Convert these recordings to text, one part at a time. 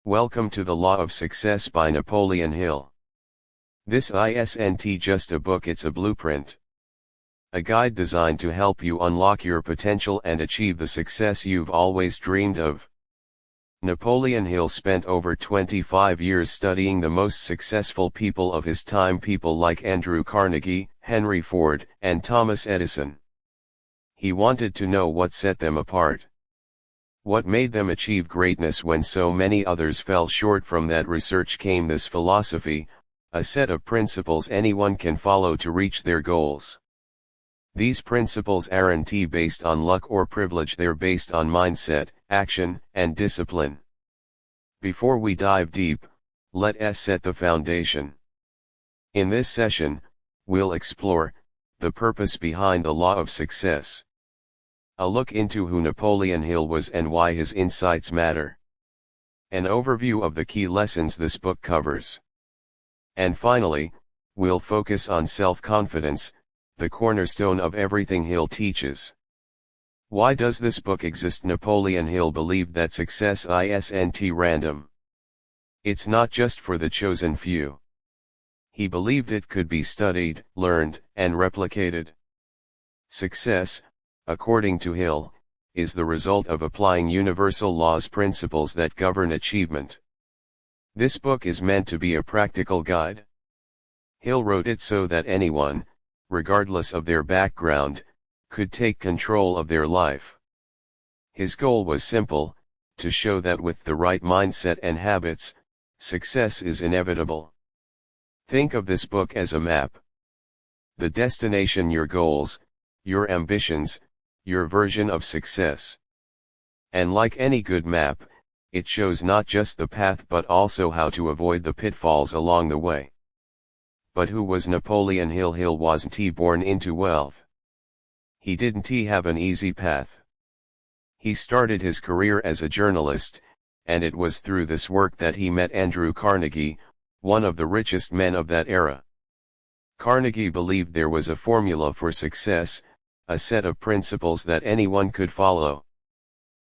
Welcome to The Law of Success by Napoleon Hill. This isn't just a book, it's a blueprint. A guide designed to help you unlock your potential and achieve the success you've always dreamed of. Napoleon Hill spent over 25 years studying the most successful people of his time, people like Andrew Carnegie, Henry Ford, and Thomas Edison. He wanted to know what set them apart. What made them achieve greatness when so many others fell short. From that research came this philosophy, a set of principles anyone can follow to reach their goals. These principles aren't based on luck or privilege, they're based on mindset, action, and discipline. Before we dive deep, let's set the foundation. In this session, we'll explore the purpose behind the law of success. A look into who Napoleon Hill was and why his insights matter. An overview of the key lessons this book covers. And finally, we'll focus on self-confidence, the cornerstone of everything Hill teaches. Why does this book exist? Napoleon Hill believed that success isn't random. It's not just for the chosen few. He believed it could be studied, learned, and replicated. Success, according to Hill, is the result of applying universal laws, principles that govern achievement. This book is meant to be a practical guide. Hill wrote it so that anyone, regardless of their background, could take control of their life. His goal was simple, to show that with the right mindset and habits, success is inevitable. Think of this book as a map. The destination, your goals, your ambitions, your version of success. And like any good map, it shows not just the path but also how to avoid the pitfalls along the way. But who was Napoleon Hill? Hill wasn't born into wealth. He didn't have an easy path. He started his career as a journalist, and it was through this work that he met Andrew Carnegie, one of the richest men of that era. Carnegie believed there was a formula for success, a set of principles that anyone could follow.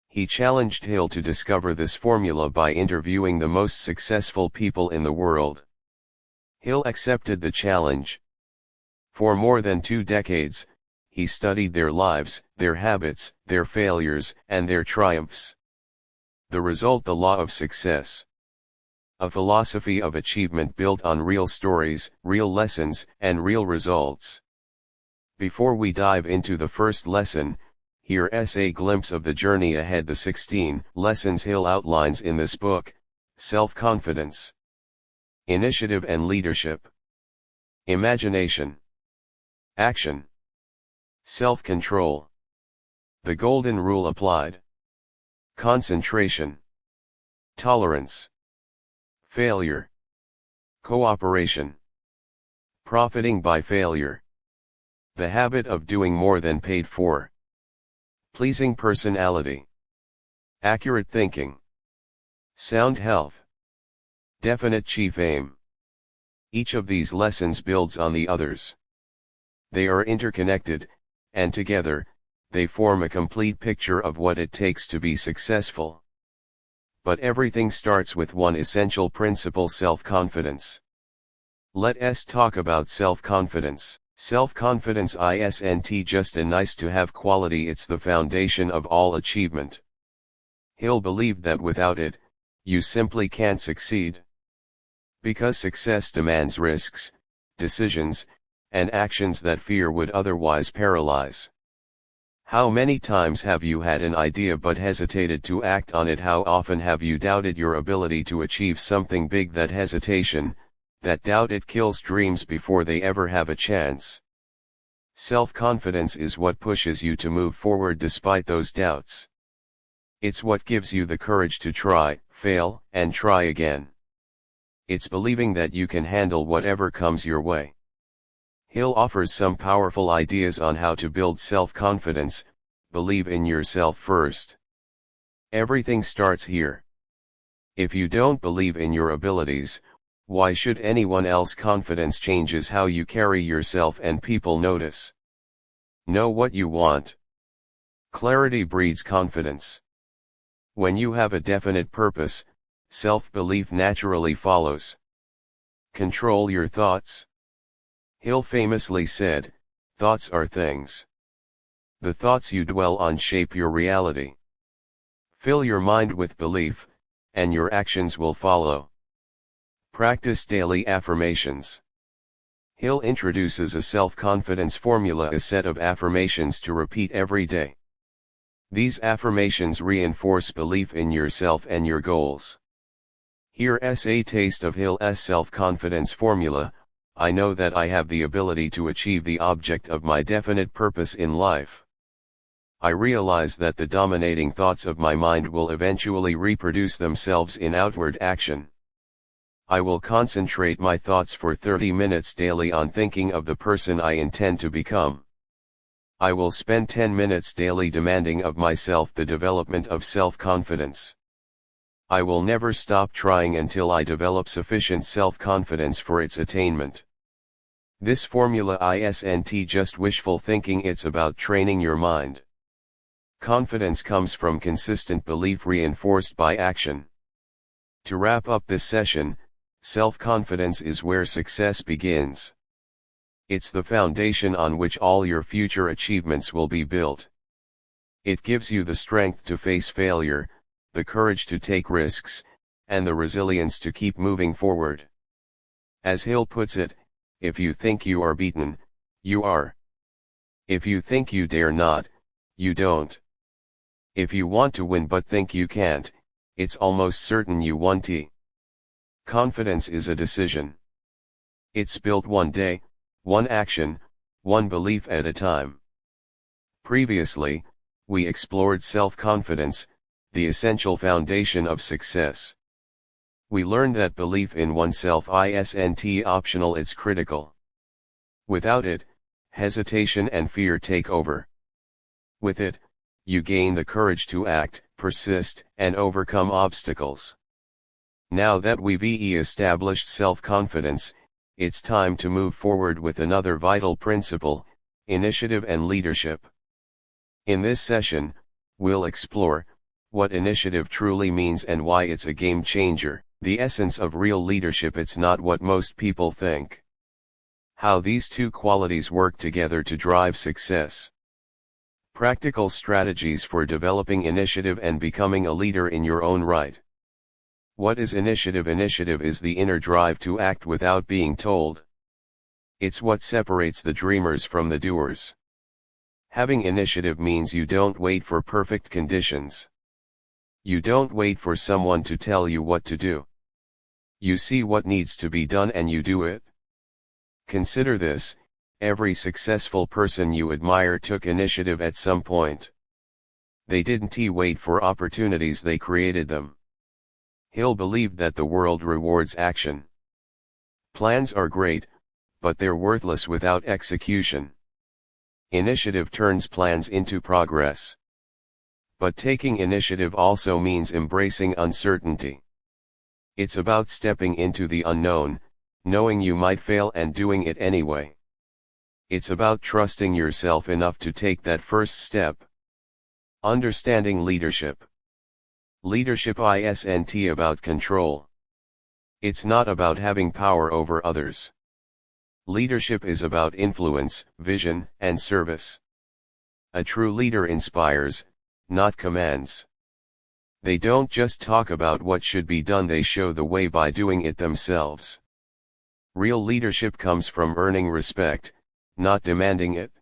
He challenged Hill to discover this formula by interviewing the most successful people in the world. Hill accepted the challenge. For more than 2 decades, he studied their lives, their habits, their failures, and their triumphs. The result: the law of success. A philosophy of achievement built on real stories, real lessons, and real results. Before we dive into the first lesson, here's a glimpse of the journey ahead. The 16 lessons Hill outlines in this book: self-confidence, initiative and leadership, imagination, action, self-control, the golden rule applied, concentration, tolerance, failure, cooperation, profiting by failure, the habit of doing more than paid for, pleasing personality, accurate thinking, sound health, definite chief aim. Each of these lessons builds on the others. They are interconnected, and together, they form a complete picture of what it takes to be successful. But everything starts with one essential principle: self-confidence. Let's talk about self-confidence. Self-confidence isn't just a nice-to-have quality, it's the foundation of all achievement. Hill believed that without it, you simply can't succeed. Because success demands risks, decisions, and actions that fear would otherwise paralyze. How many times have you had an idea but hesitated to act on it? How often have you doubted your ability to achieve something big? That hesitation, that doubt, it kills dreams before they ever have a chance. Self-confidence is what pushes you to move forward despite those doubts. It's what gives you the courage to try, fail, and try again. It's believing that you can handle whatever comes your way. Hill offers some powerful ideas on how to build self-confidence. Believe in yourself first. Everything starts here. If you don't believe in your abilities, why should anyone else? Confidence changes how you carry yourself and people notice. Know what you want. Clarity breeds confidence. When you have a definite purpose, self-belief naturally follows. Control your thoughts. Hill famously said, "Thoughts are things. The thoughts you dwell on shape your reality." Fill your mind with belief, and your actions will follow. Practice daily affirmations. Hill introduces a self-confidence formula, a set of affirmations to repeat every day. These affirmations reinforce belief in yourself and your goals. Here's a taste of Hill's self-confidence formula. I know that I have the ability to achieve the object of my definite purpose in life. I realize that the dominating thoughts of my mind will eventually reproduce themselves in outward action. I will concentrate my thoughts for 30 minutes daily on thinking of the person I intend to become. I will spend 10 minutes daily demanding of myself the development of self-confidence. I will never stop trying until I develop sufficient self-confidence for its attainment. This formula isn't just wishful thinking, it's about training your mind. Confidence comes from consistent belief reinforced by action. To wrap up this session, self-confidence is where success begins. It's the foundation on which all your future achievements will be built. It gives you the strength to face failure, the courage to take risks, and the resilience to keep moving forward. As Hill puts it, if you think you are beaten, you are. If you think you dare not, you don't. If you want to win but think you can't, it's almost certain you won't. Confidence is a decision. It's built one day, one action, one belief at a time. Previously, we explored self-confidence, the essential foundation of success. We learned that belief in oneself isn't optional, it's critical. Without it, hesitation and fear take over. With it, you gain the courage to act, persist, and overcome obstacles. Now that we've established self-confidence, it's time to move forward with another vital principle, initiative and leadership. In this session, we'll explore what initiative truly means and why it's a game changer, the essence of real leadership. It's not what most people think. How these two qualities work together to drive success. Practical strategies for developing initiative and becoming a leader in your own right. What is initiative? Initiative is the inner drive to act without being told. It's what separates the dreamers from the doers. Having initiative means you don't wait for perfect conditions. You don't wait for someone to tell you what to do. You see what needs to be done and you do it. Consider this: every successful person you admire took initiative at some point. They didn't wait for opportunities, they created them. Hill believed that the world rewards action. Plans are great, but they're worthless without execution. Initiative turns plans into progress. But taking initiative also means embracing uncertainty. It's about stepping into the unknown, knowing you might fail and doing it anyway. It's about trusting yourself enough to take that first step. Understanding leadership. Leadership isn't about control. It's not about having power over others. Leadership is about influence, vision, and service. A true leader inspires, not commands. They don't just talk about what should be done, they show the way by doing it themselves. Real leadership comes from earning respect, not demanding it.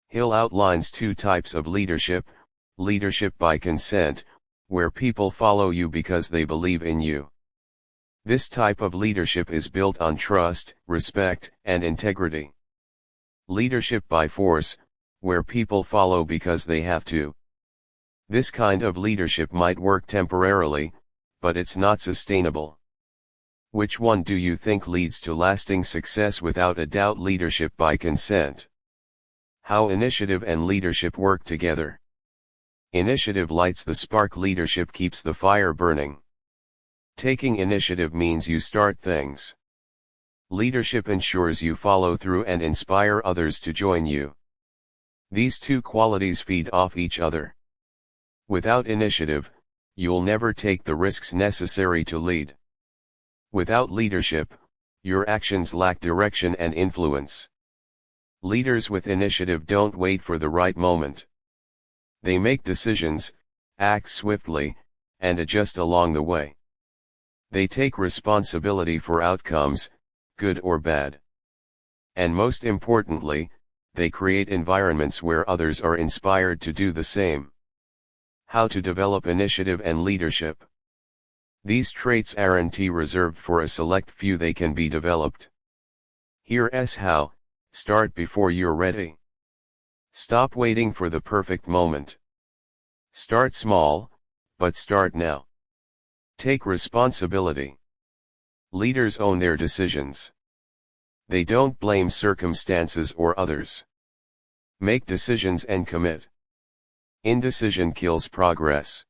Hill outlines two types of leadership: leadership by consent, where people follow you because they believe in you. This type of leadership is built on trust, respect, and integrity. Leadership by force, where people follow because they have to. This kind of leadership might work temporarily, but it's not sustainable. Which one do you think leads to lasting success? Without a doubt, leadership by consent. How initiative and leadership work together. Initiative lights the spark, leadership keeps the fire burning. Taking initiative means you start things. Leadership ensures you follow through and inspire others to join you. These two qualities feed off each other. Without initiative, you'll never take the risks necessary to lead. Without leadership, your actions lack direction and influence. Leaders with initiative don't wait for the right moment. They make decisions, act swiftly, and adjust along the way. They take responsibility for outcomes, good or bad. And most importantly, they create environments where others are inspired to do the same. How to develop initiative and leadership. These traits aren't reserved for a select few, they can be developed. Here's how: start before you're ready. Stop waiting for the perfect moment. Start small, but start now. Take responsibility. Leaders own their decisions. They don't blame circumstances or others. Make decisions and commit. Indecision kills progress.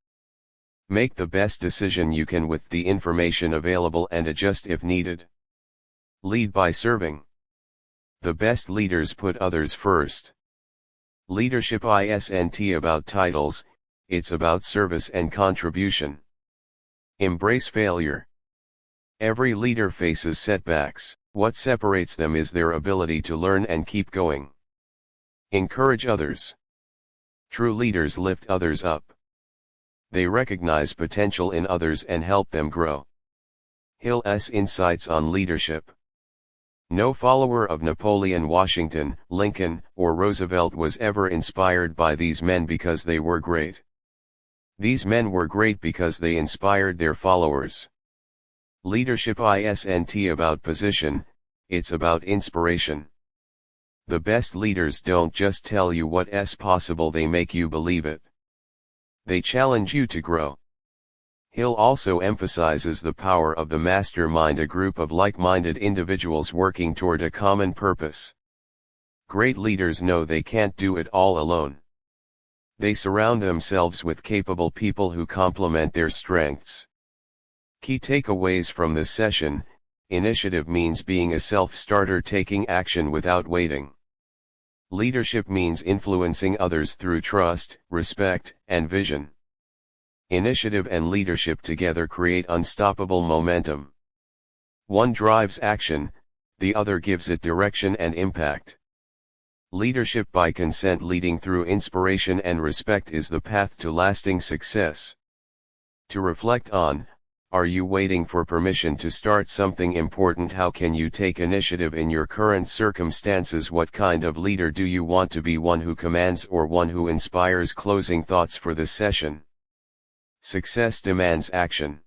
Make the best decision you can with the information available and adjust if needed. Lead by serving. The best leaders put others first. Leadership isn't about titles, it's about service and contribution. Embrace failure. Every leader faces setbacks. What separates them is their ability to learn and keep going. Encourage others. True leaders lift others up. They recognize potential in others and help them grow. Hill's insights on leadership. No follower of Napoleon, Washington, Lincoln, or Roosevelt was ever inspired by these men because they were great. These men were great because they inspired their followers. Leadership isn't about position, it's about inspiration. The best leaders don't just tell you what's possible, they make you believe it. They challenge you to grow. Hill also emphasizes the power of the mastermind, a group of like-minded individuals working toward a common purpose. Great leaders know they can't do it all alone. They surround themselves with capable people who complement their strengths. Key takeaways from this session: initiative means being a self-starter, taking action without waiting. Leadership means influencing others through trust, respect, and vision. Initiative and leadership together create unstoppable momentum. One drives action, the other gives it direction and impact. Leadership by consent, leading through inspiration and respect, is the path to lasting success. To reflect on: are you waiting for permission to start something important? How can you take initiative in your current circumstances? What kind of leader do you want to be, one who commands or one who inspires? Closing thoughts for this session. Success demands action.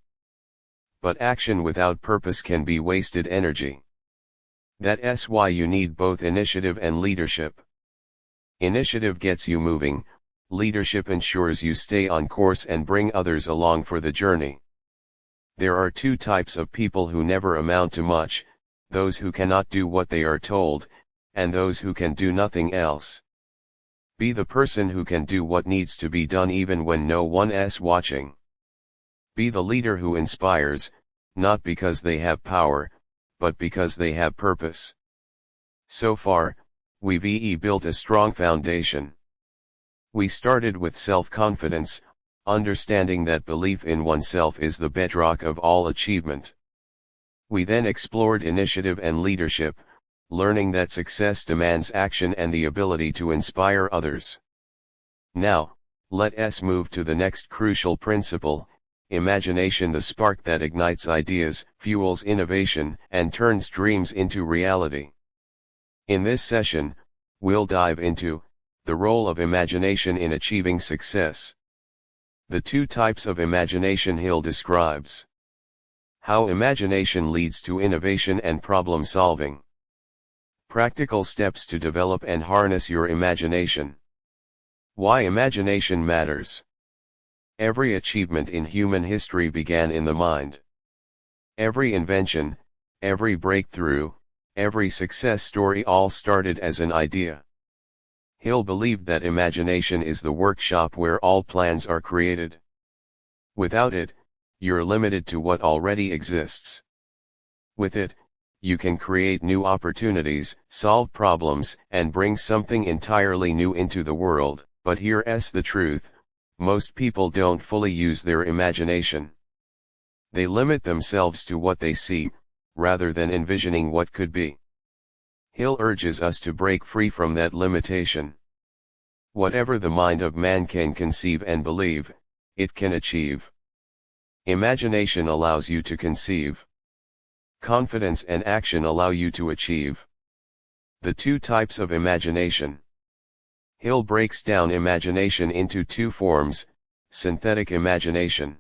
But action without purpose can be wasted energy. That's why you need both initiative and leadership. Initiative gets you moving, leadership ensures you stay on course and bring others along for the journey. There are two types of people who never amount to much: those who cannot do what they are told, and those who can do nothing else. Be the person who can do what needs to be done even when no one's watching. Be the leader who inspires, not because they have power, but because they have purpose. So far, we've built a strong foundation. We started with self-confidence, understanding that belief in oneself is the bedrock of all achievement. We then explored initiative and leadership, learning that success demands action and the ability to inspire others. Now, let's move to the next crucial principle: imagination, the spark that ignites ideas, fuels innovation, and turns dreams into reality. In this session, we'll dive into the role of imagination in achieving success. The two types of imagination Hill describes. How imagination leads to innovation and problem solving. Practical steps to develop and harness your imagination. Why imagination matters. Every achievement in human history began in the mind. Every invention, every breakthrough, every success story all started as an idea. Hill believed that imagination is the workshop where all plans are created. Without it, you're limited to what already exists. With it, you can create new opportunities, solve problems, and bring something entirely new into the world. But here's the truth: Most people don't fully use their imagination. They limit themselves to what they see, rather than envisioning what could be. Hill urges us to break free from that limitation. Whatever the mind of man can conceive and believe, it can achieve. Imagination allows you to conceive. Confidence and action allow you to achieve. The two types of imagination. Hill breaks down imagination into two forms: synthetic imagination.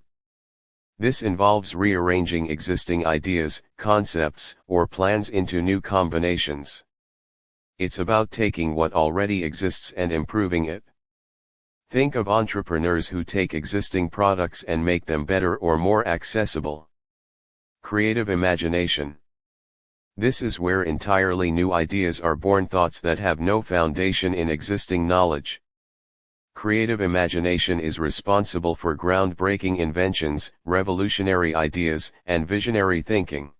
This involves rearranging existing ideas, concepts, or plans into new combinations. It's about taking what already exists and improving it. Think of entrepreneurs who take existing products and make them better or more accessible. Creative imagination. This is where entirely new ideas are born, thoughts that have no foundation in existing knowledge. Creative imagination is responsible for groundbreaking inventions, revolutionary ideas, and visionary thinking.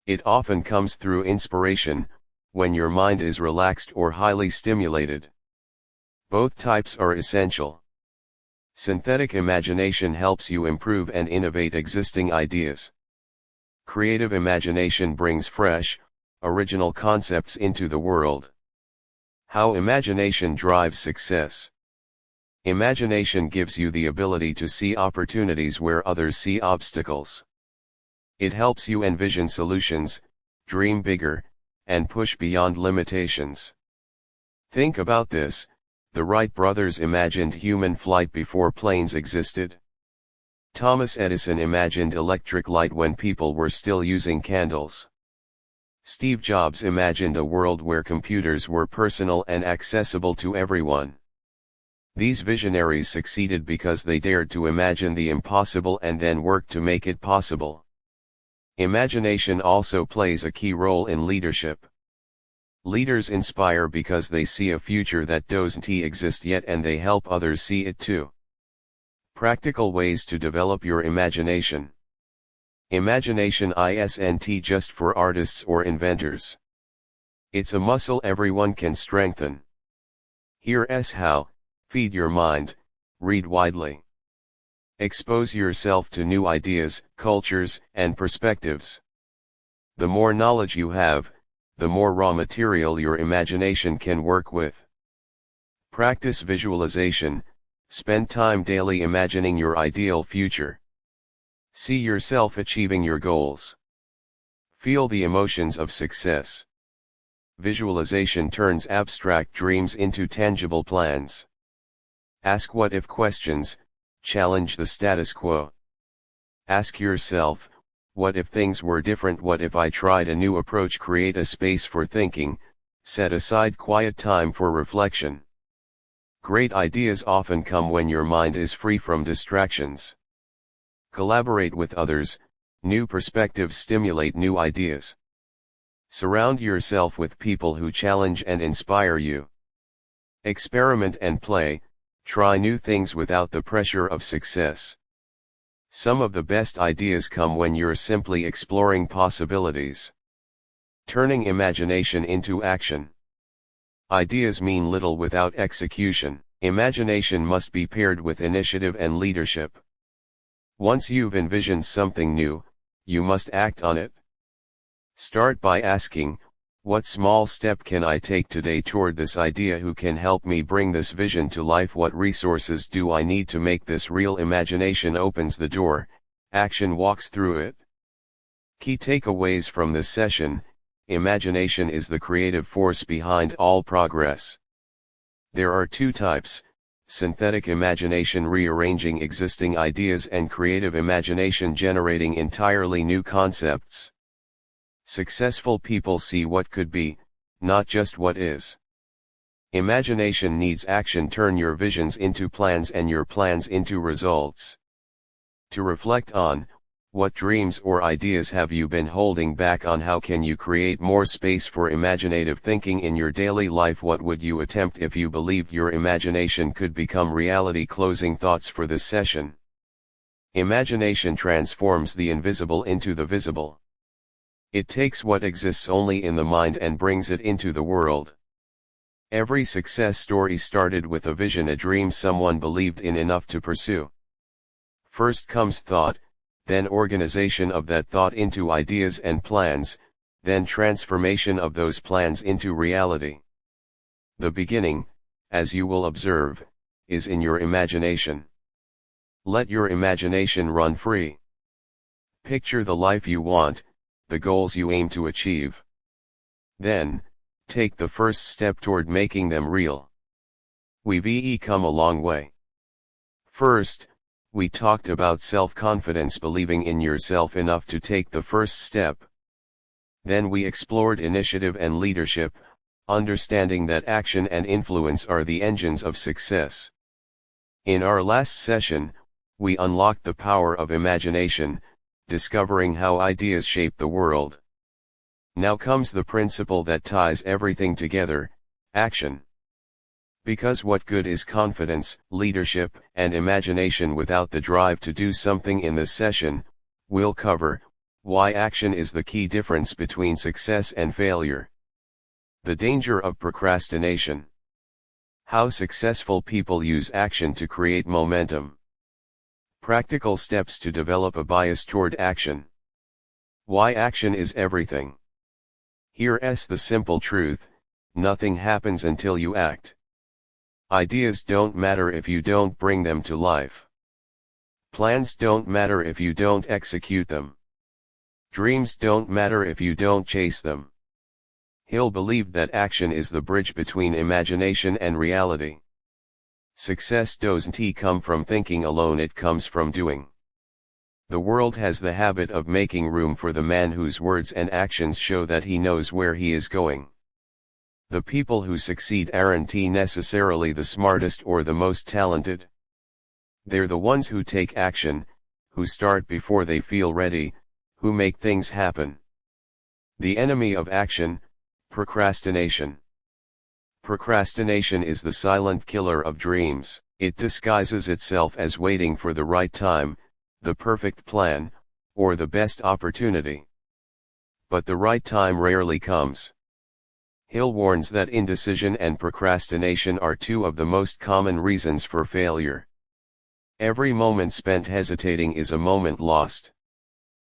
It often comes through inspiration, when your mind is relaxed or highly stimulated. Both types are essential. Synthetic imagination helps you improve and innovate existing ideas. Creative imagination brings fresh, original concepts into the world. How imagination drives success. Imagination gives you the ability to see opportunities where others see obstacles. It helps you envision solutions, dream bigger, and push beyond limitations. Think about this: the Wright brothers imagined human flight before planes existed. Thomas Edison imagined electric light when people were still using candles. Steve Jobs imagined a world where computers were personal and accessible to everyone. These visionaries succeeded because they dared to imagine the impossible and then worked to make it possible. Imagination also plays a key role in leadership. Leaders inspire because they see a future that doesn't exist yet, and they help others see it too. Practical ways to develop your imagination. Imagination isn't just for artists or inventors. It's a muscle everyone can strengthen. Here's how: feed your mind, read widely. Expose yourself to new ideas, cultures, and perspectives. The more knowledge you have, the more raw material your imagination can work with. Practice visualization. Spend time daily imagining your ideal future. See yourself achieving your goals. Feel the emotions of success. Visualization turns abstract dreams into tangible plans. Ask what-if questions, challenge the status quo. Ask yourself, what if things were different? What if I tried a new approach? Create a space for thinking, set aside quiet time for reflection. Great ideas often come when your mind is free from distractions. Collaborate with others, new perspectives stimulate new ideas. Surround yourself with people who challenge and inspire you. Experiment and play, try new things without the pressure of success. Some of the best ideas come when you're simply exploring possibilities. Turning imagination into action. Ideas mean little without execution. Imagination must be paired with initiative and leadership. Once you've envisioned something new, you must act on it. Start by asking, what small step can I take today toward this idea? Who can help me bring this vision to life? What resources do I need to make this real? Imagination opens the door, action walks through it. Key takeaways from this session: imagination is the creative force behind all progress. There are two types: synthetic imagination rearranging existing ideas, and creative imagination generating entirely new concepts. Successful people see what could be, not just what is. Imagination needs action. Turn your visions into plans and your plans into results. To reflect on, what dreams or ideas have you been holding back on? How can you create more space for imaginative thinking in your daily life? What would you attempt if you believed your imagination could become reality? Closing thoughts for this session. Imagination transforms the invisible into the visible. It takes what exists only in the mind and brings it into the world. Every success story started with a vision, a dream someone believed in enough to pursue. First comes thought, then organization of that thought into ideas and plans, then transformation of those plans into reality. The beginning, as you will observe, is in your imagination. Let your imagination run free. Picture the life you want, the goals you aim to achieve. Then, take the first step toward making them real. We've come a long way. First, we talked about self-confidence, believing in yourself enough to take the first step. Then we explored initiative and leadership, understanding that action and influence are the engines of success. In our last session, we unlocked the power of imagination, discovering how ideas shape the world. Now comes the principle that ties everything together: action. Because what good is confidence, leadership, and imagination without the drive to do something? In this session, we'll cover why action is the key difference between success and failure. The danger of procrastination. How successful people use action to create momentum. Practical steps to develop a bias toward action. Why action is everything. Here's the simple truth: nothing happens until you act. Ideas don't matter if you don't bring them to life. Plans don't matter if you don't execute them. Dreams don't matter if you don't chase them. Hill believed that action is the bridge between imagination and reality. Success doesn't come from thinking alone, it comes from doing. The world has the habit of making room for the man whose words and actions show that he knows where he is going. The people who succeed aren't necessarily the smartest or the most talented. They're the ones who take action, who start before they feel ready, who make things happen. The enemy of action: procrastination. Procrastination is the silent killer of dreams. It disguises itself as waiting for the right time, the perfect plan, or the best opportunity. But the right time rarely comes. Hill warns that indecision and procrastination are two of the most common reasons for failure. Every moment spent hesitating is a moment lost.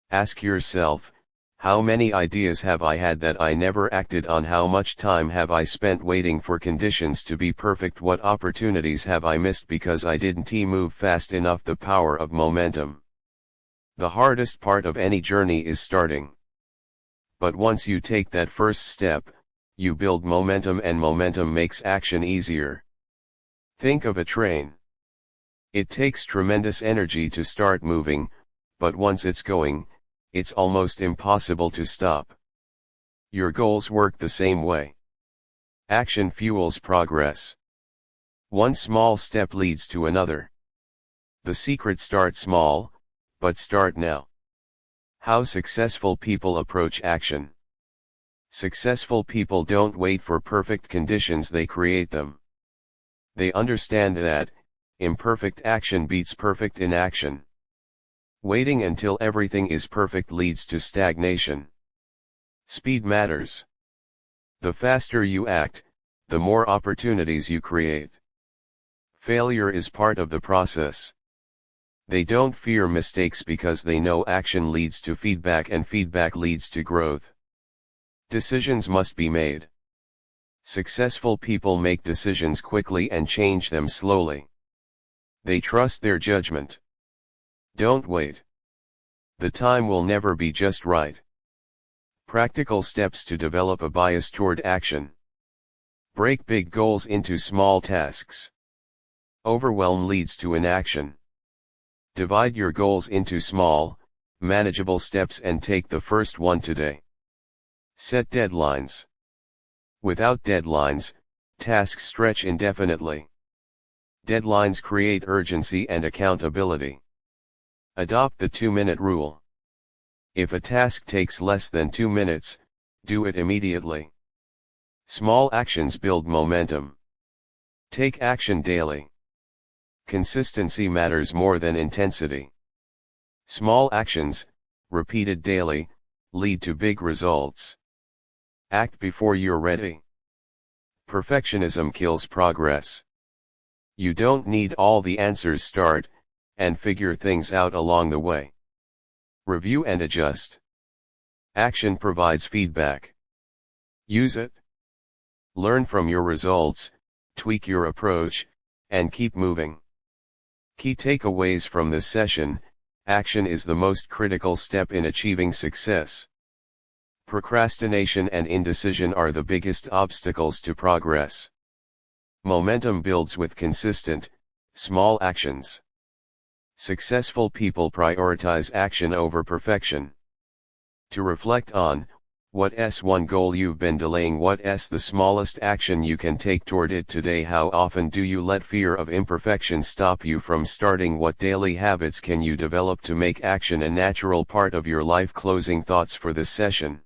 Ask yourself, how many ideas have I had that I never acted on? How much time have I spent waiting for conditions to be perfect? What opportunities have I missed because I didn't move fast enough? The power of momentum. The hardest part of any journey is starting. But once you take that first step, you build momentum, and momentum makes action easier. Think of a train. It takes tremendous energy to start moving, but once it's going, it's almost impossible to stop. Your goals work the same way. Action fuels progress. One small step leads to another. The secret: start small, but start now. How successful people approach action. Successful people don't wait for perfect conditions, they create them. They understand that imperfect action beats perfect inaction. Waiting until everything is perfect leads to stagnation. Speed matters. The faster you act, the more opportunities you create. Failure is part of the process. They don't fear mistakes because they know action leads to feedback, and feedback leads to growth. Decisions must be made. Successful people make decisions quickly and change them slowly. They trust their judgment. Don't wait. The time will never be just right. Practical steps to develop a bias toward action. Break big goals into small tasks. Overwhelm leads to inaction. Divide your goals into small, manageable steps and take the first one today. Set deadlines. Without deadlines, tasks stretch indefinitely. Deadlines create urgency and accountability. Adopt the 2-minute rule. If a task takes less than 2 minutes, do it immediately. Small actions build momentum. Take action daily. Consistency matters more than intensity. Small actions, repeated daily, lead to big results. Act before you're ready. Perfectionism kills progress. You don't need all the answers. Start, and figure things out along the way. Review and adjust. Action provides feedback. Use it. Learn from your results, tweak your approach, and keep moving. Key takeaways from this session: action is the most critical step in achieving success. Procrastination and indecision are the biggest obstacles to progress. Momentum builds with consistent, small actions. Successful people prioritize action over perfection. To reflect on, what's one goal you've been delaying? What's the smallest action you can take toward it today? How often do you let fear of imperfection stop you from starting? What daily habits can you develop to make action a natural part of your life? Closing thoughts for this session.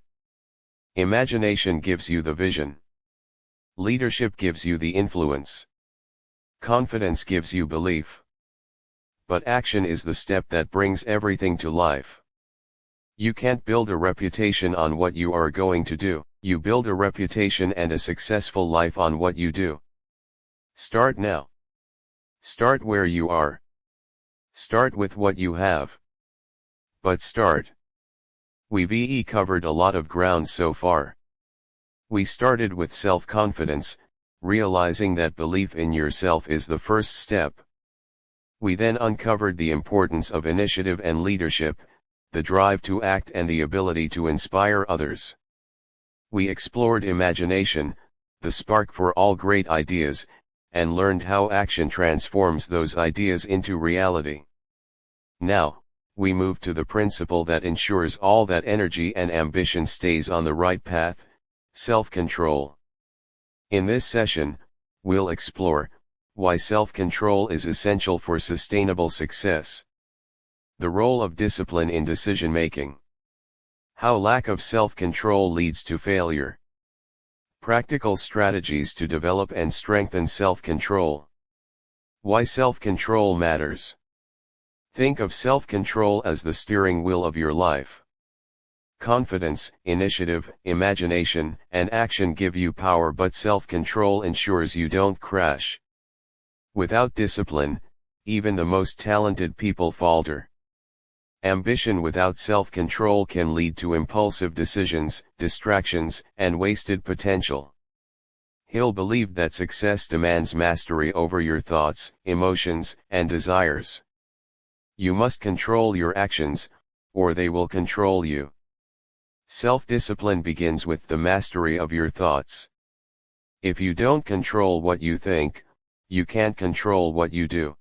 Imagination gives you the vision. Leadership gives you the influence. Confidence gives you belief. But action is the step that brings everything to life. You can't build a reputation on what you are going to do. You build a reputation and a successful life on what you do. Start now. Start where you are. Start with what you have. But start. We've covered a lot of ground so far. We started with self-confidence, realizing that belief in yourself is the first step. We then uncovered the importance of initiative and leadership, the drive to act and the ability to inspire others. We explored imagination, the spark for all great ideas, and learned how action transforms those ideas into reality. Now, we move to the principle that ensures all that energy and ambition stays on the right path: self-control. In this session, we'll explore why self-control is essential for sustainable success. The role of discipline in decision-making. How lack of self-control leads to failure. Practical strategies to develop and strengthen self-control. Why self-control matters. Think of self-control as the steering wheel of your life. Confidence, initiative, imagination, and action give you power, but self-control ensures you don't crash. Without discipline, even the most talented people falter. Ambition without self-control can lead to impulsive decisions, distractions, and wasted potential. Hill believed that success demands mastery over your thoughts, emotions, and desires. You must control your actions, or they will control you. Self-discipline begins with the mastery of your thoughts. If you don't control what you think, you can't control what you do.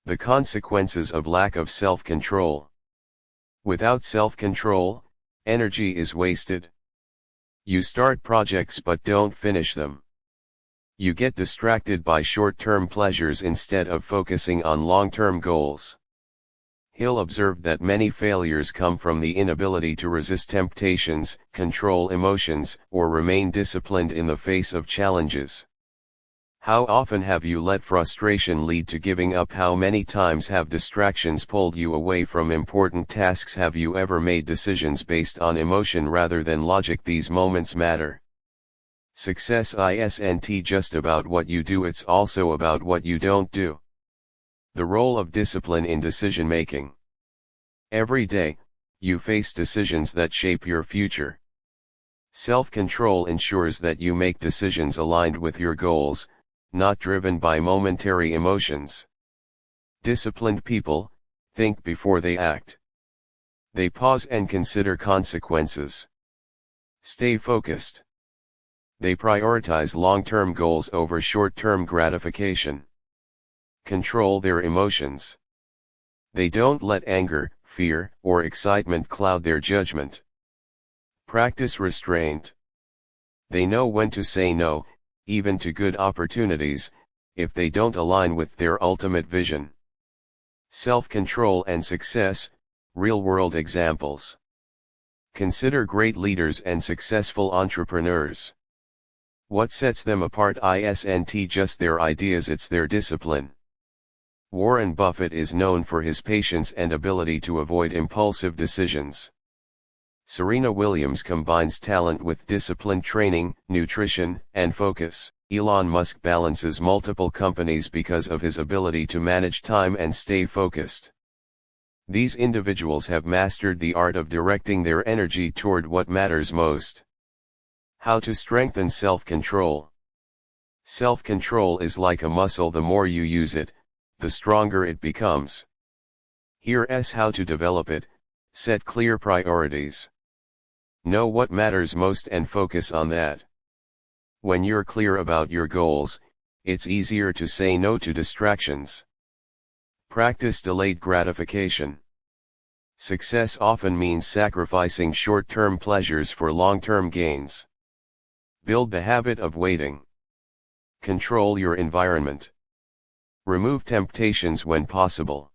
The consequences of lack of self-control. Without self-control, energy is wasted. You start projects but don't finish them. You get distracted by short-term pleasures instead of focusing on long-term goals. Hill observed that many failures come from the inability to resist temptations, control emotions, or remain disciplined in the face of challenges. How often have you let frustration lead to giving up? How many times have distractions pulled you away from important tasks? Have you ever made decisions based on emotion rather than logic? These moments matter. Success isn't just about what you do, it's also about what you don't do. The role of discipline in decision-making. Every day, you face decisions that shape your future. Self-control ensures that you make decisions aligned with your goals, not driven by momentary emotions. Disciplined people think before they act. They pause and consider consequences. Stay focused. They prioritize long-term goals over short-term gratification. Control their emotions. They don't let anger, fear, or excitement cloud their judgment. Practice restraint. They know when to say no, even to good opportunities, if they don't align with their ultimate vision. Self-control and success, real-world examples. Consider great leaders and successful entrepreneurs. What sets them apart isn't just their ideas, it's their discipline. Warren Buffett is known for his patience and ability to avoid impulsive decisions. Serena Williams combines talent with disciplined training, nutrition, and focus. Elon Musk balances multiple companies because of his ability to manage time and stay focused. These individuals have mastered the art of directing their energy toward what matters most. How to strengthen self-control. Self-control is like a muscle. The more you use it, the stronger it becomes. Here's how to develop it. Set clear priorities. Know what matters most and focus on that. When you're clear about your goals, it's easier to say no to distractions. Practice delayed gratification. Success often means sacrificing short-term pleasures for long-term gains. Build the habit of waiting. Control your environment. Remove temptations when possible.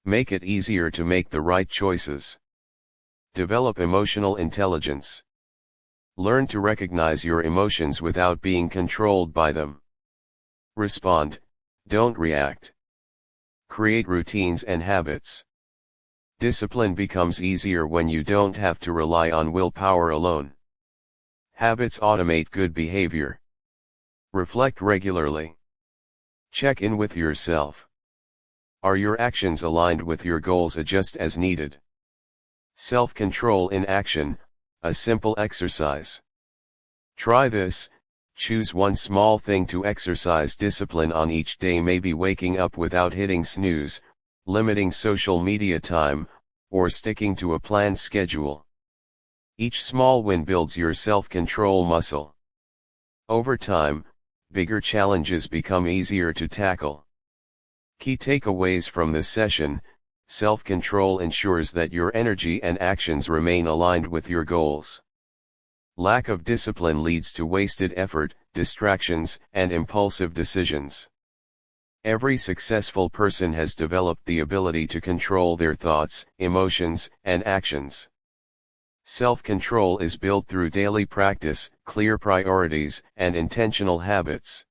Make it easier to make the right choices. Develop emotional intelligence. Learn to recognize your emotions without being controlled by them. Respond, don't react. Create routines and habits. Discipline becomes easier when you don't have to rely on willpower alone. Habits automate good behavior. Reflect regularly. Check in with yourself. Are your actions aligned with your goals? Adjust as needed. Self-control in action, a simple exercise. Try this. Choose one small thing to exercise discipline on each day. Maybe waking up without hitting snooze, limiting social media time, or sticking to a planned schedule. Each small win builds your self-control muscle. Over time, bigger challenges become easier to tackle. Key takeaways from this session. Self-control ensures that your energy and actions remain aligned with your goals. Lack of discipline leads to wasted effort, distractions, and impulsive decisions. Every successful person has developed the ability to control their thoughts, emotions, and actions. Self-control is built through daily practice, clear priorities, and intentional habits.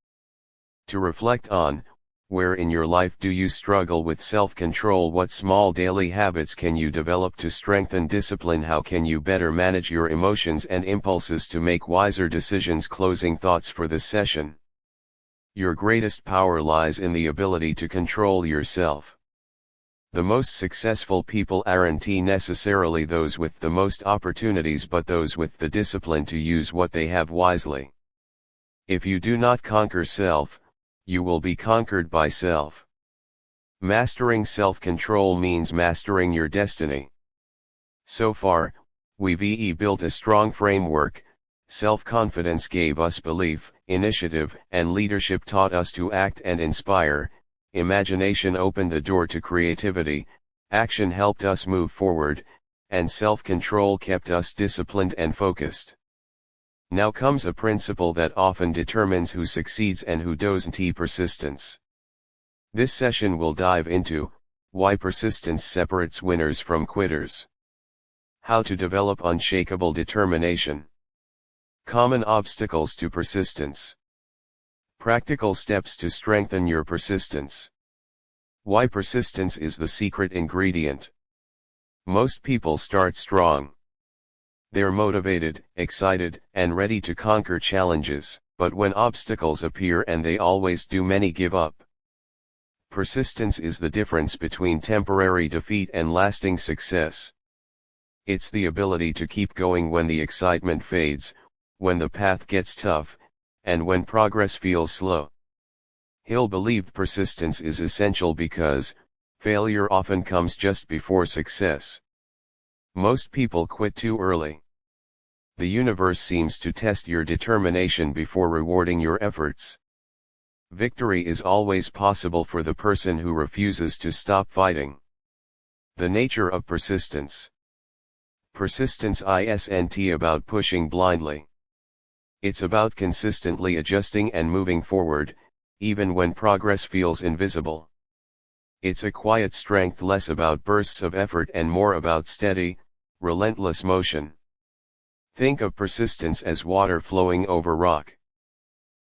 To reflect on, where in your life do you struggle with self-control? What small daily habits can you develop to strengthen discipline? How can you better manage your emotions and impulses to make wiser decisions? Closing thoughts for this session. Your greatest power lies in the ability to control yourself. The most successful people aren't necessarily those with the most opportunities, but those with the discipline to use what they have wisely. If you do not conquer self, you will be conquered by self. Mastering self-control means mastering your destiny. So far, we've built a strong framework. Self-confidence gave us belief, initiative, and leadership taught us to act and inspire. Imagination opened the door to creativity, action helped us move forward, and self-control kept us disciplined and focused. Now comes a principle that often determines who succeeds and who doesn't: persistence. This session will dive into why persistence separates winners from quitters. How to develop unshakable determination. Common obstacles to persistence. Practical steps to strengthen your persistence. Why persistence is the secret ingredient. Most people start strong. They're motivated, excited, and ready to conquer challenges, but when obstacles appear, and they always do, many give up. Persistence is the difference between temporary defeat and lasting success. It's the ability to keep going when the excitement fades, when the path gets tough, and when progress feels slow. Hill believed persistence is essential because failure often comes just before success. Most people quit too early. The universe seems to test your determination before rewarding your efforts. Victory is always possible for the person who refuses to stop fighting. The nature of persistence. Persistence isn't about pushing blindly. It's about consistently adjusting and moving forward, even when progress feels invisible. It's a quiet strength, less about bursts of effort and more about steady, relentless motion. Think of persistence as water flowing over rock.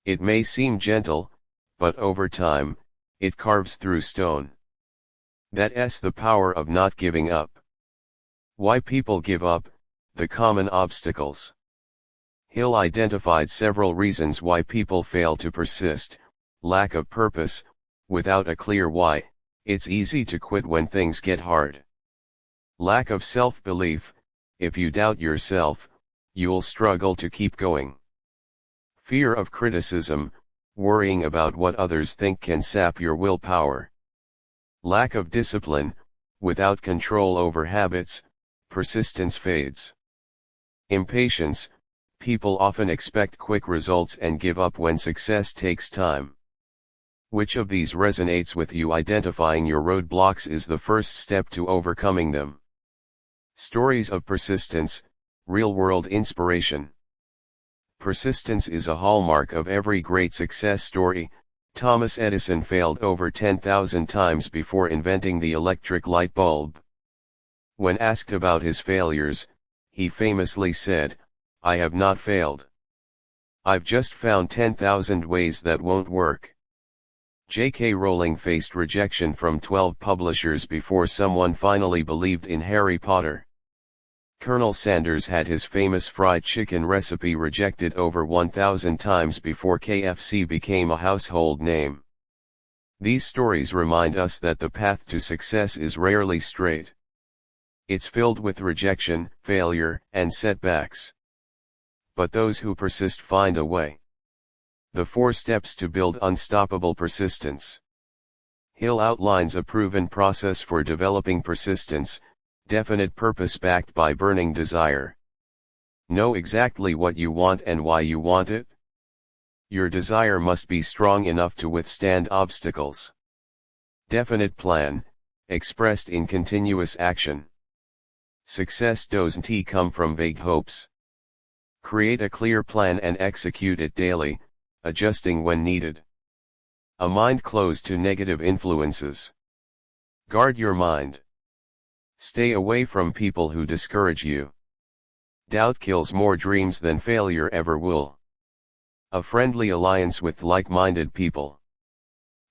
It may seem gentle, but over time, it carves through stone. That's the power of not giving up. Why people give up. The common obstacles. Hill identified several reasons why people fail to persist: lack of purpose. Without a clear why, it's easy to quit when things get hard. Lack of self-belief. If you doubt yourself, you'll struggle to keep going. Fear of criticism. Worrying about what others think can sap your willpower. Lack of discipline. Without control over habits, persistence fades. Impatience. People often expect quick results and give up when success takes time. Which of these resonates with you? Identifying your roadblocks is the first step to overcoming them. Stories of persistence, real-world inspiration. Persistence is a hallmark of every great success story. Thomas Edison failed over 10,000 times before inventing the electric light bulb. When asked about his failures, he famously said, "I have not failed. I've just found 10,000 ways that won't work." J.K. Rowling faced rejection from 12 publishers before someone finally believed in Harry Potter. Colonel Sanders had his famous fried chicken recipe rejected over 1,000 times before KFC became a household name. These stories remind us that the path to success is rarely straight. It's filled with rejection, failure, and setbacks. But those who persist find a way. The 4 steps to build unstoppable persistence. Hill outlines a proven process for developing persistence: definite purpose backed by burning desire. Know exactly what you want and why you want it. Your desire must be strong enough to withstand obstacles. Definite plan, expressed in continuous action. Success doesn't come from vague hopes. Create a clear plan and execute it daily, adjusting when needed. A mind closed to negative influences. Guard your mind. Stay away from people who discourage you. Doubt kills more dreams than failure ever will. A friendly alliance with like-minded people.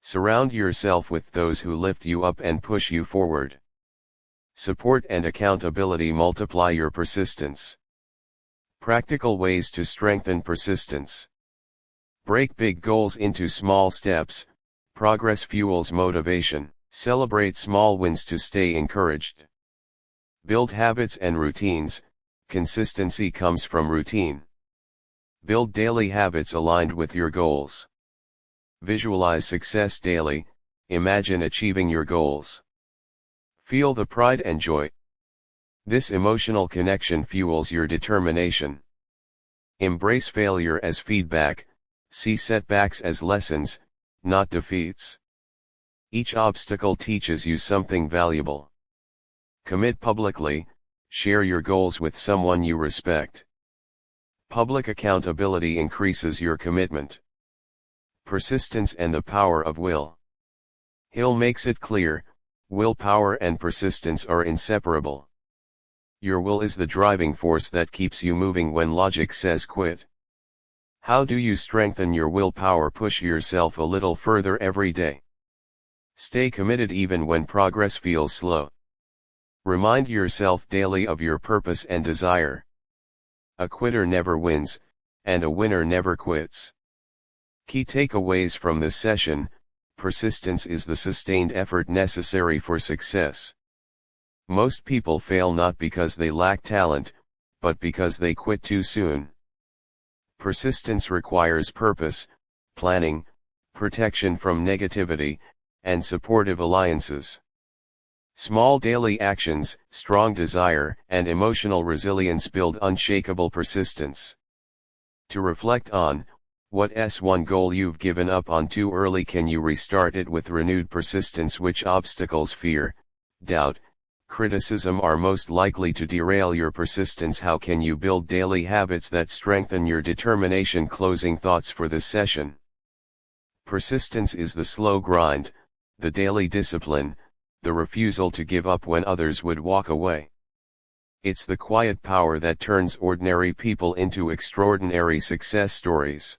Surround yourself with those who lift you up and push you forward. Support and accountability multiply your persistence. Practical ways to strengthen persistence. Break big goals into small steps. Progress fuels motivation. Celebrate small wins to stay encouraged. Build habits and routines. Consistency comes from routine. Build daily habits aligned with your goals. Visualize success daily. Imagine achieving your goals. Feel the pride and joy. This emotional connection fuels your determination. Embrace failure as feedback. See setbacks as lessons, not defeats. Each obstacle teaches you something valuable. Commit publicly. Share your goals with someone you respect. Public accountability increases your commitment. Persistence and the power of will. Hill makes it clear, willpower and persistence are inseparable. Your will is the driving force that keeps you moving when logic says quit. How do you strengthen your willpower? Push yourself a little further every day. Stay committed even when progress feels slow. Remind yourself daily of your purpose and desire. A quitter never wins, and a winner never quits. Key takeaways from this session: persistence is the sustained effort necessary for success. Most people fail not because they lack talent, but because they quit too soon. Persistence requires purpose, planning, protection from negativity, and supportive alliances. Small daily actions, strong desire, and emotional resilience build unshakable persistence. To reflect on, what's one goal you've given up on too early? Can you restart it with renewed persistence? Which obstacles, fear, doubt, criticism are most likely to derail your persistence? How can you build daily habits that strengthen your determination? Closing thoughts for this session. Persistence is the slow grind, the daily discipline, the refusal to give up when others would walk away. It's the quiet power that turns ordinary people into extraordinary success stories.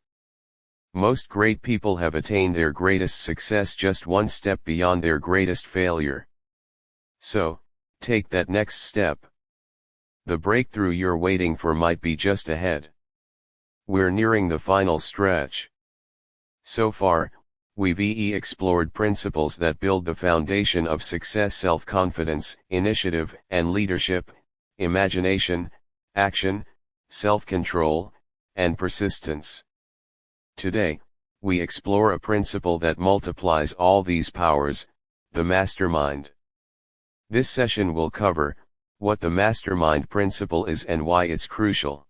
Most great people have attained their greatest success just one step beyond their greatest failure. So, take that next step. The breakthrough you're waiting for might be just ahead. We're nearing the final stretch. So far, we've explored principles that build the foundation of success: self-confidence, initiative and leadership, imagination, action, self-control, and persistence. Today, we explore a principle that multiplies all these powers: the mastermind. This session will cover what the mastermind principle is and why it's crucial.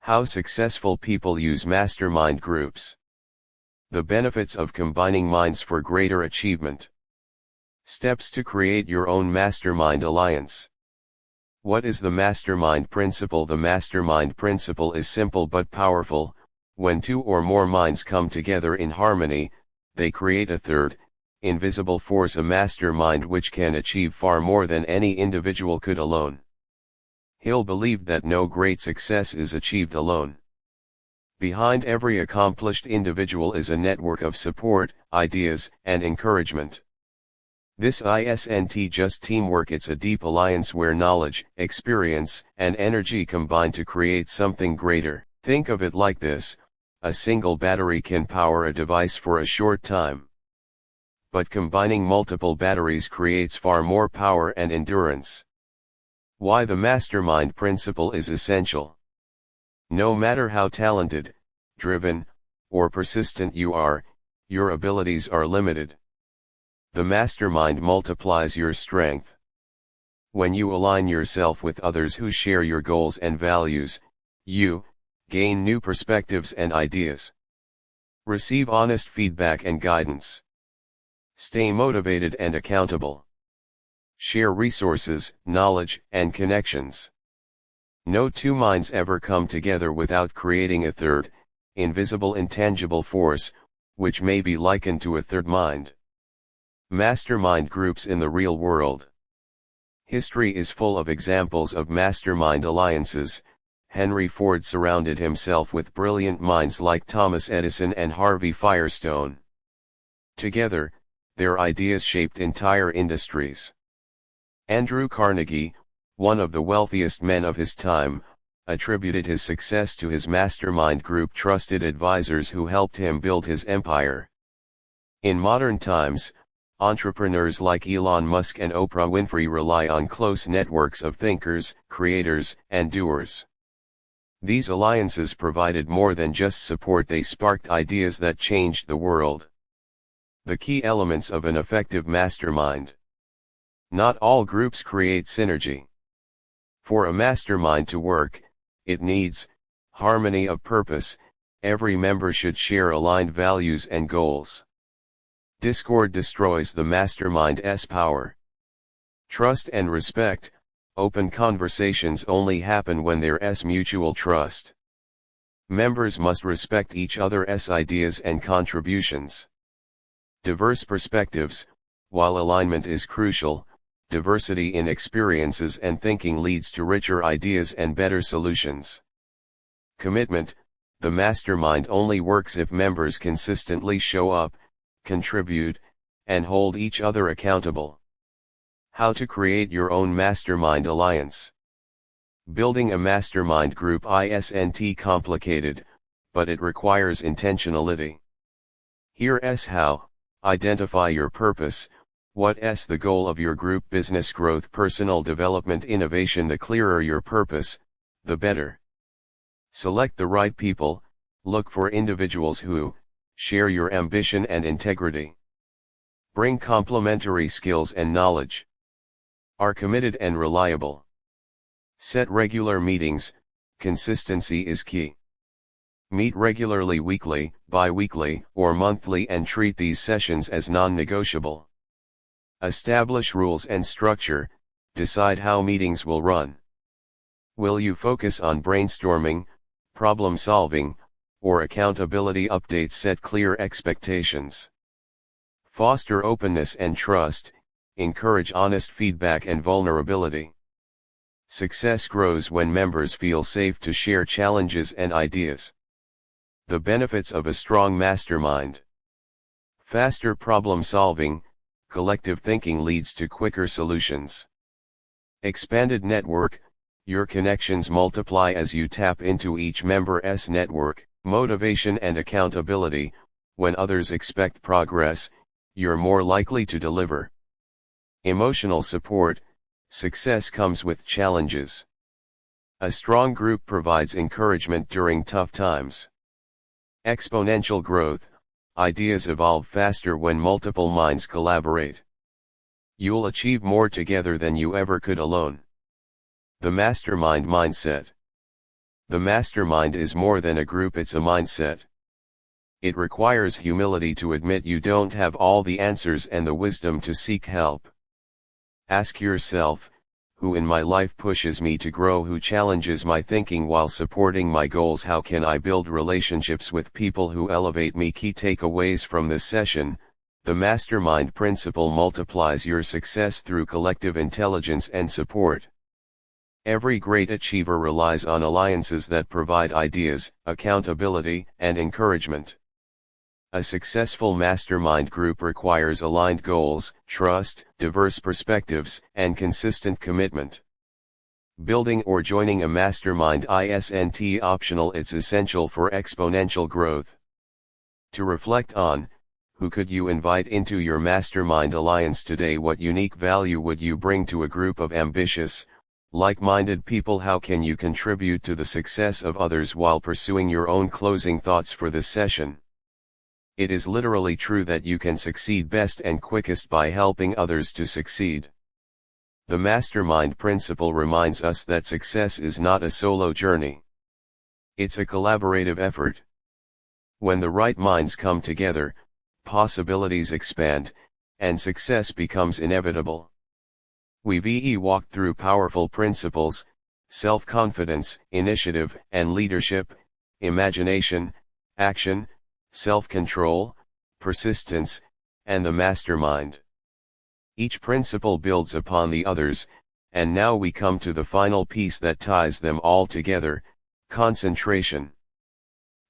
How successful people use mastermind groups. The benefits of combining minds for greater achievement. Steps to create your own mastermind alliance. What is the mastermind principle? The mastermind principle is simple but powerful. When two or more minds come together in harmony, they create a third, invisible force, a mastermind which can achieve far more than any individual could alone. Hill believed that no great success is achieved alone. Behind every accomplished individual is a network of support, ideas, and encouragement. This isn't just teamwork, it's a deep alliance where knowledge, experience, and energy combine to create something greater. Think of it like this: a single battery can power a device for a short time. But combining multiple batteries creates far more power and endurance. Why the mastermind principle is essential. No matter how talented, driven, or persistent you are, your abilities are limited. The mastermind multiplies your strength. When you align yourself with others who share your goals and values, you gain new perspectives and ideas. Receive honest feedback and guidance. Stay motivated and accountable. Share resources, knowledge, and connections. No two minds ever come together without creating a third, invisible, intangible force, which may be likened to a third mind. Mastermind groups in the real world. History is full of examples of mastermind alliances. Henry Ford surrounded himself with brilliant minds like Thomas Edison and Harvey Firestone. Together, their ideas shaped entire industries. Andrew Carnegie, one of the wealthiest men of his time, attributed his success to his mastermind group, trusted advisors who helped him build his empire. In modern times, entrepreneurs like Elon Musk and Oprah Winfrey rely on close networks of thinkers, creators, and doers. These alliances provided more than just support, they sparked ideas that changed the world. The key elements of an effective mastermind. Not all groups create synergy. For a mastermind to work, it needs harmony of purpose. Every member should share aligned values and goals. Discord destroys the mastermind's power. Trust and respect. Open conversations only happen when there's mutual trust. Members must respect each other's ideas and contributions. Diverse perspectives. While alignment is crucial, diversity in experiences and thinking leads to richer ideas and better solutions. Commitment. The mastermind only works if members consistently show up, contribute, and hold each other accountable. How to create your own mastermind alliance. Building a mastermind group isn't complicated, but it requires intentionality. Here's how. Identify your purpose. What's the goal of your group? Business growth, personal development, innovation. The clearer your purpose, the better. Select the right people. Look for individuals who share your ambition and integrity. Bring complementary skills and knowledge. Are committed and reliable. Set regular meetings. Consistency is key. Meet regularly, weekly, bi-weekly, or monthly, and treat these sessions as non-negotiable. Establish rules and structure. Decide how meetings will run. Will you focus on brainstorming, problem solving, or accountability updates? Set clear expectations. Foster openness and trust. Encourage honest feedback and vulnerability. Success grows when members feel safe to share challenges and ideas. The benefits of a strong mastermind. Faster problem solving. Collective thinking leads to quicker solutions. Expanded network. Your connections multiply as you tap into each member's network, motivation and accountability. When others expect progress, you're more likely to deliver. Emotional support. Success comes with challenges. A strong group provides encouragement during tough times. Exponential growth. Ideas evolve faster when multiple minds collaborate. You'll achieve more together than you ever could alone. The mastermind mindset. The mastermind is more than a group, it's a mindset. It requires humility to admit you don't have all the answers and the wisdom to seek help. Ask yourself, who in my life pushes me to grow, who challenges my thinking while supporting my goals, how can I build relationships with people who elevate me? Key takeaways from this session: the mastermind principle multiplies your success through collective intelligence and support. Every great achiever relies on alliances that provide ideas, accountability, and encouragement. A successful mastermind group requires aligned goals, trust, diverse perspectives, and consistent commitment. Building or joining a mastermind isn't optional, it's essential for exponential growth. To reflect on, who could you invite into your mastermind alliance today? What unique value would you bring to a group of ambitious, like-minded people? How can you contribute to the success of others while pursuing your own? Closing thoughts for this session. It is literally true that you can succeed best and quickest by helping others to succeed. The mastermind principle reminds us that success is not a solo journey. It's a collaborative effort. When the right minds come together, possibilities expand, and success becomes inevitable. We've walked through powerful principles: self-confidence, initiative and leadership, imagination, action, self-control, persistence, and the mastermind. Each principle builds upon the others, and now we come to the final piece that ties them all together: concentration.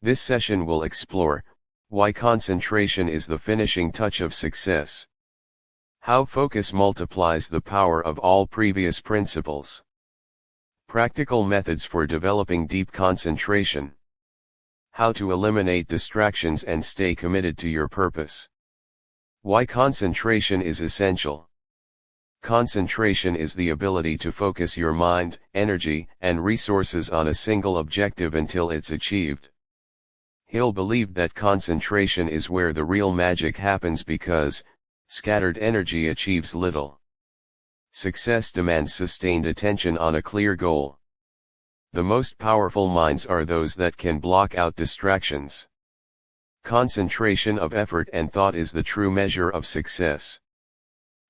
This session will explore why concentration is the finishing touch of success, how focus multiplies the power of all previous principles, practical methods for developing deep concentration, how to eliminate distractions and stay committed to your purpose. Why concentration is essential. Concentration is the ability to focus your mind, energy, and resources on a single objective until it's achieved. Hill believed that concentration is where the real magic happens because scattered energy achieves little. Success demands sustained attention on a clear goal. The most powerful minds are those that can block out distractions. Concentration of effort and thought is the true measure of success.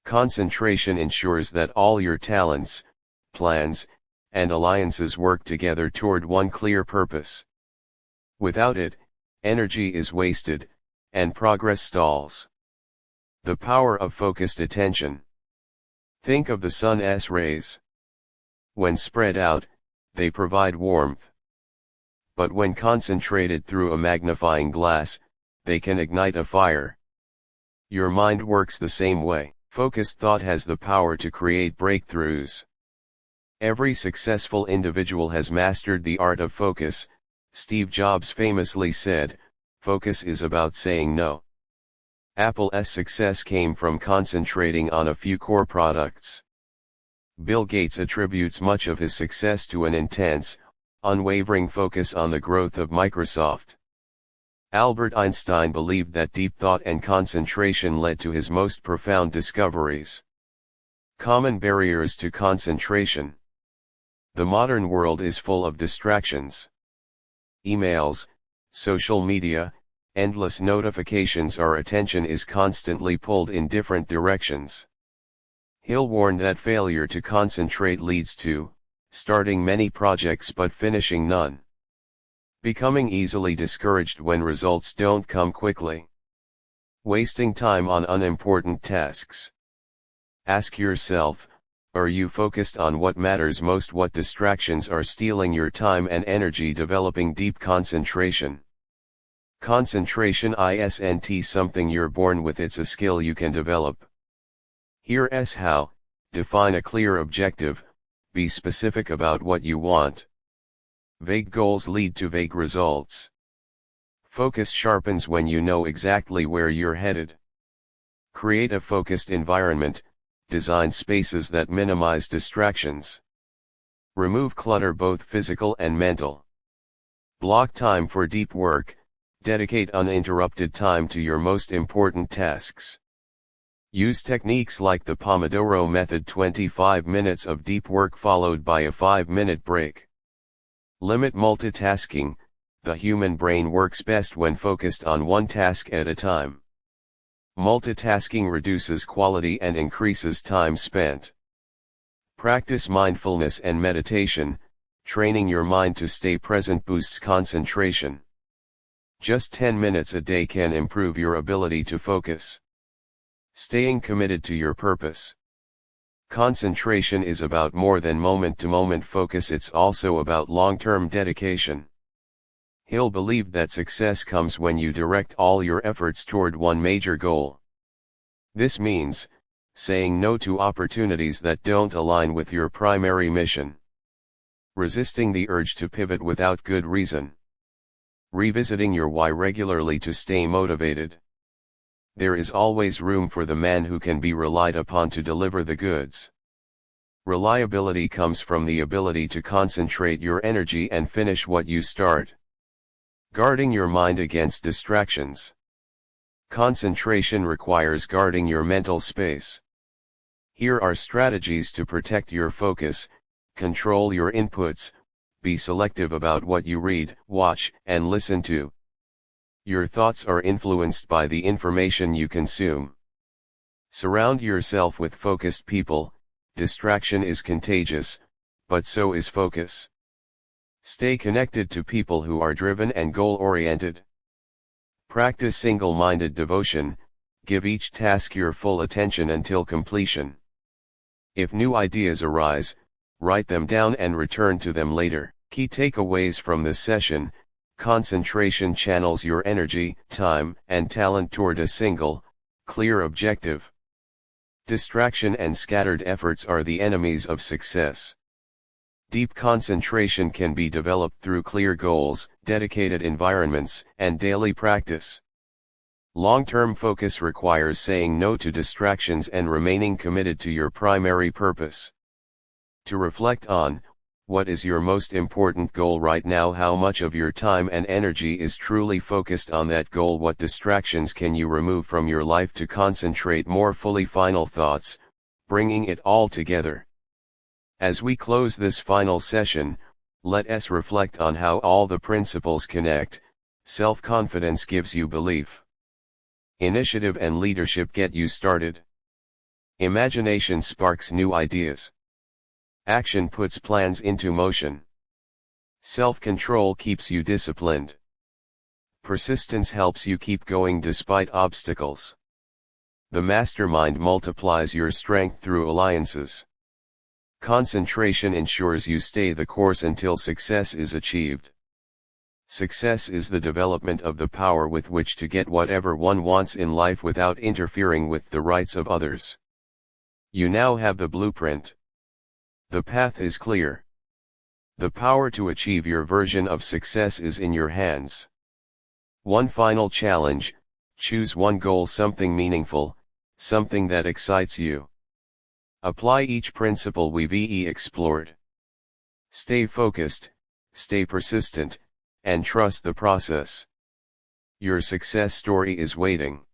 Concentration ensures that all your talents, plans, and alliances work together toward one clear purpose. Without it, energy is wasted, and progress stalls. The power of focused attention. Think of the sun's rays. When spread out, they provide warmth. But when concentrated through a magnifying glass, they can ignite a fire. Your mind works the same way. Focused thought has the power to create breakthroughs. Every successful individual has mastered the art of focus. Steve Jobs famously said, "Focus is about saying no." Apple's success came from concentrating on a few core products. Bill Gates attributes much of his success to an intense, unwavering focus on the growth of Microsoft. Albert Einstein believed that deep thought and concentration led to his most profound discoveries. Common barriers to concentration. The modern world is full of distractions. Emails, social media, endless notifications. Our attention is constantly pulled in different directions. Hill warned that failure to concentrate leads to starting many projects but finishing none. Becoming easily discouraged when results don't come quickly. Wasting time on unimportant tasks. Ask yourself, are you focused on what matters most? What distractions are stealing your time and energy? Developing deep concentration. Concentration isn't something you're born with, it's a skill you can develop. Here's how: define a clear objective, Be specific about what you want. Vague goals lead to vague results. Focus sharpens when you know exactly where you're headed. Create a focused environment. Design spaces that minimize distractions. Remove clutter, both physical and mental. Block time for deep work. Dedicate uninterrupted time to your most important tasks. Use techniques like the Pomodoro method, 25 minutes of deep work followed by a 5-minute break. Limit multitasking. The human brain works best when focused on one task at a time. Multitasking reduces quality and increases time spent. Practice mindfulness and meditation. Training your mind to stay present boosts concentration. Just 10 minutes a day can improve your ability to focus. Staying committed to your purpose. Concentration is about more than moment-to-moment focus, it's also about long-term dedication. Hill believed that success comes when you direct all your efforts toward one major goal. This means saying no to opportunities that don't align with your primary mission. Resisting the urge to pivot without good reason. Revisiting your why regularly to stay motivated. There is always room for the man who can be relied upon to deliver the goods. Reliability comes from the ability to concentrate your energy and finish what you start. Guarding your mind against distractions. Concentration requires guarding your mental space. Here are strategies to protect your focus. Control your inputs. Be selective about what you read, watch, and listen to. Your thoughts are influenced by the information you consume. Surround yourself with focused people. Distraction is contagious, but so is focus. Stay connected to people who are driven and goal-oriented. Practice single-minded devotion. Give each task your full attention until completion. If new ideas arise, write them down and return to them later. Key takeaways from this session. Concentration channels your energy, time, and talent toward a single, clear objective. Distraction and scattered efforts are the enemies of success. Deep concentration can be developed through clear goals, dedicated environments, and daily practice. Long-term focus requires saying no to distractions and remaining committed to your primary purpose. To reflect on, what is your most important goal right now? How much of your time and energy is truly focused on that goal? What distractions can you remove from your life to concentrate more fully? Final thoughts, bringing it all together. As we close this final session, let us reflect on how all the principles connect. Self-confidence gives you belief. Initiative and leadership get you started. Imagination sparks new ideas. Action puts plans into motion. Self-control keeps you disciplined. Persistence helps you keep going despite obstacles. The mastermind multiplies your strength through alliances. Concentration ensures you stay the course until success is achieved. Success is the development of the power with which to get whatever one wants in life without interfering with the rights of others. You now have the blueprint. The path is clear. The power to achieve your version of success is in your hands. One final challenge: choose one goal, something meaningful, something that excites you. Apply each principle we've explored. Stay focused, stay persistent, and trust the process. Your success story is waiting.